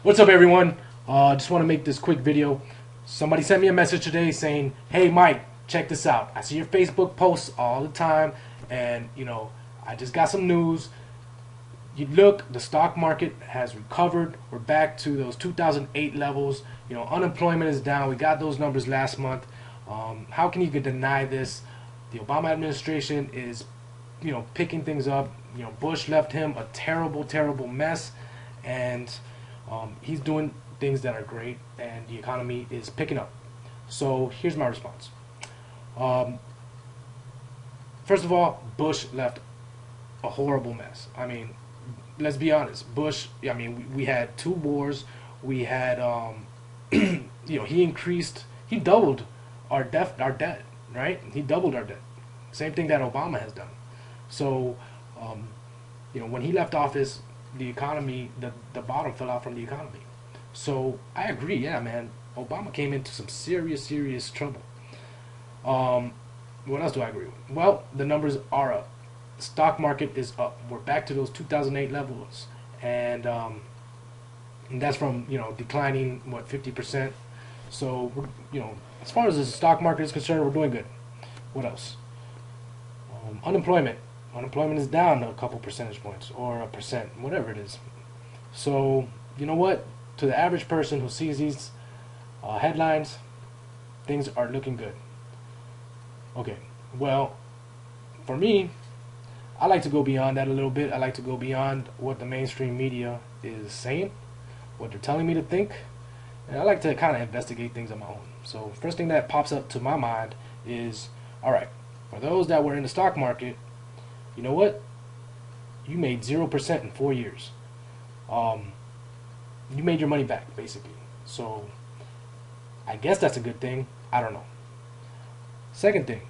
What's up, everyone? Just want to make this quick video. Somebody sent me a message today saying, "Hey, Mike, check this out. I see your Facebook posts all the time, and I just got some news. You look, the stock market has recovered. We're back to those 2008 levels. Unemployment is down. We got those numbers last month. How can you deny this? The Obama administration is, picking things up. Bush left him a terrible, terrible mess, and he's doing things that are great, and the economy is picking up." So here's my response. Um, First of all, Bush left a horrible mess. I mean, let's be honest. Bush. I mean, we had two wars. We had, he doubled our debt, right? He doubled our debt. Same thing that Obama has done. So, um, when he left office, the economy, the bottom fell out from the economy. So I agree. Yeah, man. Obama came into some serious, serious trouble. Um, what else do I agree with? Well, the numbers are up. The stock market is up. We're back to those 2008 levels, and that's from declining 50%. So as far as the stock market is concerned, we're doing good. What else? Unemployment. Unemployment is down a couple percentage points or a percent, whatever it is. So you know what? To the average person who sees these headlines, things are looking good. Okay. Well, for me, I like to go beyond that a little bit. I like to go beyond what the mainstream media is saying, what they're telling me to think, and I like to kind of investigate things on my own. So first thing that pops up to my mind is, all right, for those that were in the stock market, you know what? You made 0% in 4 years. Um, you made your money back, basically. So I guess that's a good thing. I don't know. Second thing,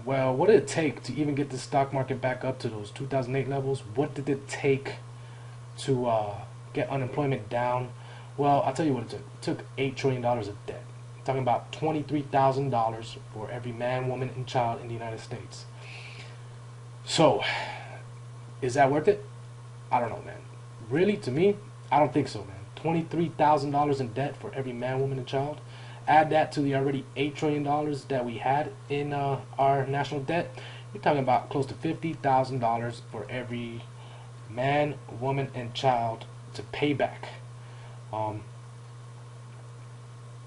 well, what did it take to even get the stock market back up to those 2008 levels? What did it take to get unemployment down? Well, I'll tell you what it took. It took $8 trillion of debt. I'm talking about $23,000 for every man, woman, and child in the United States. So, is that worth it? I don't know, man. Really, to me, I don't think so, man. $23,000 in debt for every man, woman, and child. Add that to the already $8 trillion that we had in our national debt. You're talking about close to $50,000 for every man, woman, and child to pay back. Um,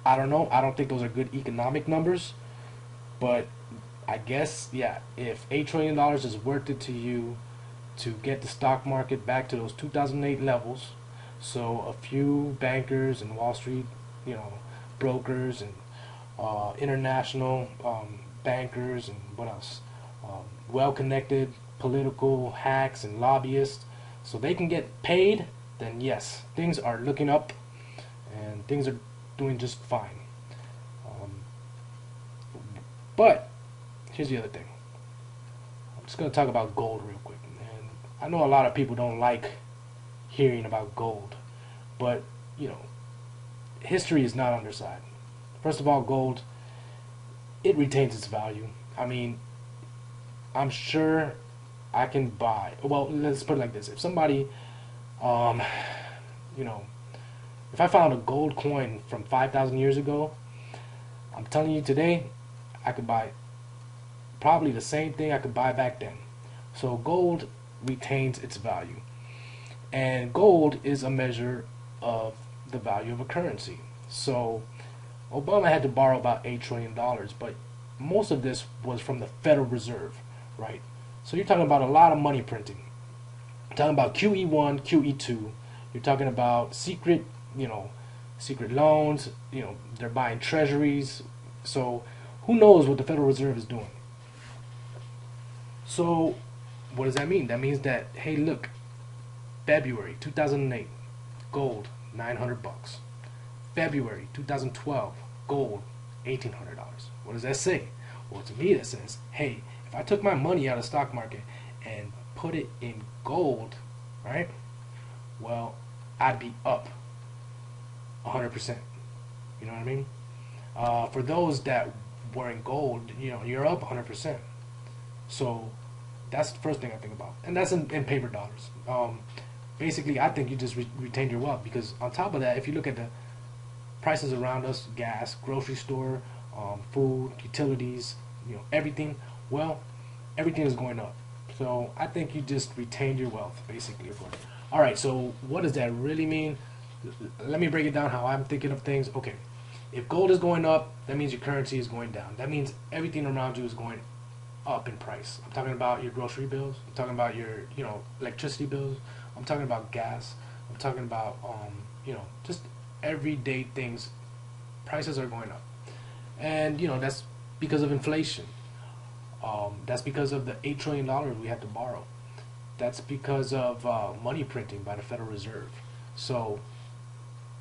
I don't know. I don't think those are good economic numbers, but I guess, yeah, if $8 trillion is worth it to you to get the stock market back to those 2008 levels, so a few bankers and Wall Street, brokers and international bankers and what else, well-connected political hacks and lobbyists, so they can get paid, then yes, things are looking up and things are doing just fine. Um, but here's the other thing. I'm just going to talk about gold real quick. And I know a lot of people don't like hearing about gold, but history is not on their side. First of all, gold, it retains its value. I mean, I'm sure I can buy. Well, let's put it like this: if somebody, um, you know, if I found a gold coin from 5,000 years ago, I'm telling you today, I could buy probably the same thing I could buy back then. So gold retains its value. And gold is a measure of the value of a currency. So Obama had to borrow about $8 trillion, but most of this was from the Federal Reserve, right? So you're talking about a lot of money printing. You're talking about QE1, QE2. You're talking about secret loans. They're buying treasuries. So who knows what the Federal Reserve is doing? So what does that mean? That means that, hey, look, February 2008, gold, $900. February 2012, gold, $1,800. What does that say? Well, to me, that says, hey, if I took my money out of the stock market and put it in gold, right? Well, I'd be up 100%. You know what I mean? For those that were in gold, you're up 100%. So that's the first thing I think about, and that's in paper dollars. basically, I think you just retained your wealth, because on top of that, if you look at the prices around us, gas, grocery store, food, utilities, everything, well, everything is going up. So I think you just retained your wealth, basically. All right, so what does that really mean? Let me break it down how I'm thinking of things. Okay, if gold is going up, that means your currency is going down. That means everything around you is going up in price. I'm talking about your grocery bills. I'm talking about your, electricity bills. I'm talking about gas. I'm talking about, just everyday things. Prices are going up, and that's because of inflation. That's because of the $8 trillion we had to borrow. That's because of money printing by the Federal Reserve. So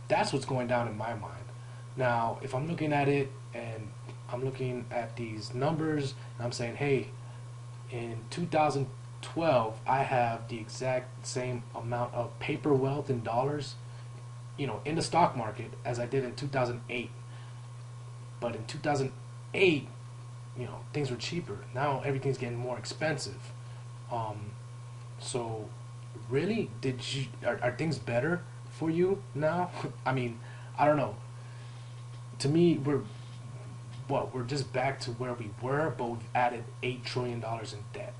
that's what's going down in my mind. Now, if I'm looking at it and I'm looking at these numbers and I'm saying, hey, in 2012, I have the exact same amount of paper wealth in dollars, in the stock market as I did in 2008. But in 2008, things were cheaper. Now everything's getting more expensive. So really, are things better for you now? I mean, I don't know. To me, we're just back to where we were, but we've added $8 trillion in debt.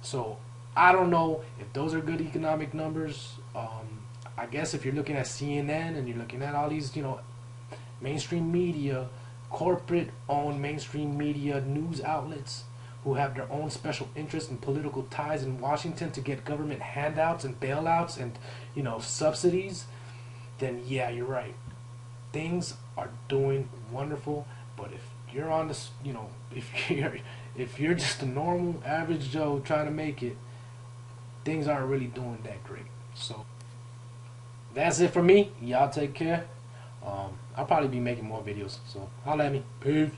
So I don't know if those are good economic numbers. I guess if you're looking at CNN and you're looking at all these, mainstream media, corporate-owned mainstream media news outlets who have their own special interests and political ties in Washington to get government handouts and bailouts and subsidies, then yeah, you're right. Things are doing wonderful, but if you're on this, if you're just a normal average Joe trying to make it, things aren't really doing that great. So that's it for me. Y'all take care. I'll probably be making more videos, so holla at me. Peace.